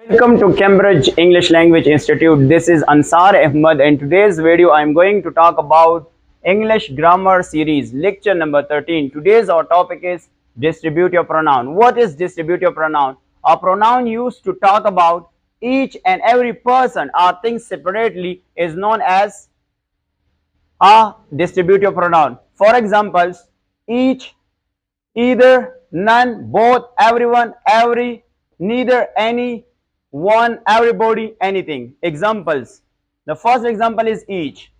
Welcome to Cambridge English Language Institute. This is Ansar Ahmed. In today's video, I am going to talk about English Grammar Series, lecture number 13. Today's our topic is distributive pronoun. What is distributive pronoun? A pronoun used to talk about each and every person or thing separately is known as a distributive pronoun. For examples, each, either, none, both, everyone, every, neither, any, one, everybody, anything. Examples. The first example is each.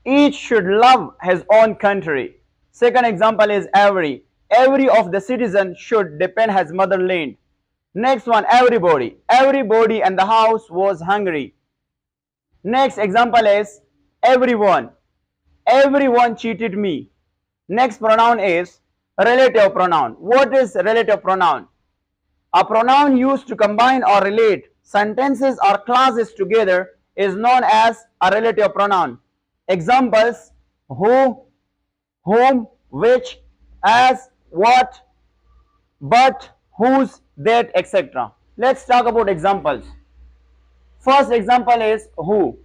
Each should love his own country. Second example is every. Every of the citizens should defend his motherland. Next one, everybody. Everybody in the house was hungry. Next example is everyone. Everyone cheated me. Next pronoun is relative pronoun. What is relative pronoun? A pronoun used to combine or relate sentences or clauses together is known as a relative pronoun. Examples: who, whom, which, as, what, but, whose, that, etc. Let's talk about examples. First example is who.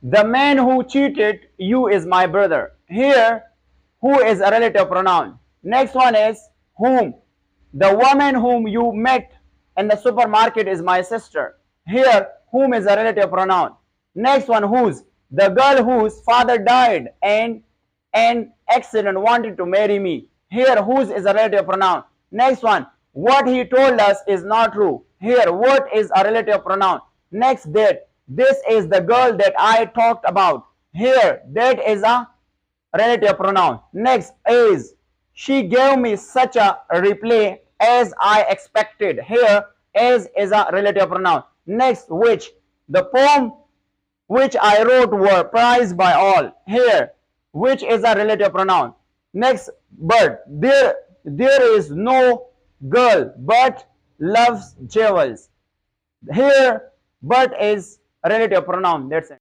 The man who cheated you is my brother. Here, who is a relative pronoun. Next one is whom. The woman whom you met in the supermarket is my sister. Here, whom is a relative pronoun. Next one, whose. The girl whose father died and an accident wanted to marry me. Here, whose is a relative pronoun. Next one, what he told us is not true. Here, what is a relative pronoun. Next, that. This is the girl that I talked about. Here, that is a relative pronoun. Next is, she gave me such a reply as I expected. Here, as is a relative pronoun. Next, which. The poem which I wrote were prized by all. Here, which is a relative pronoun. Next, but. There is no girl but loves jewels. Here, but is a relative pronoun. That's it.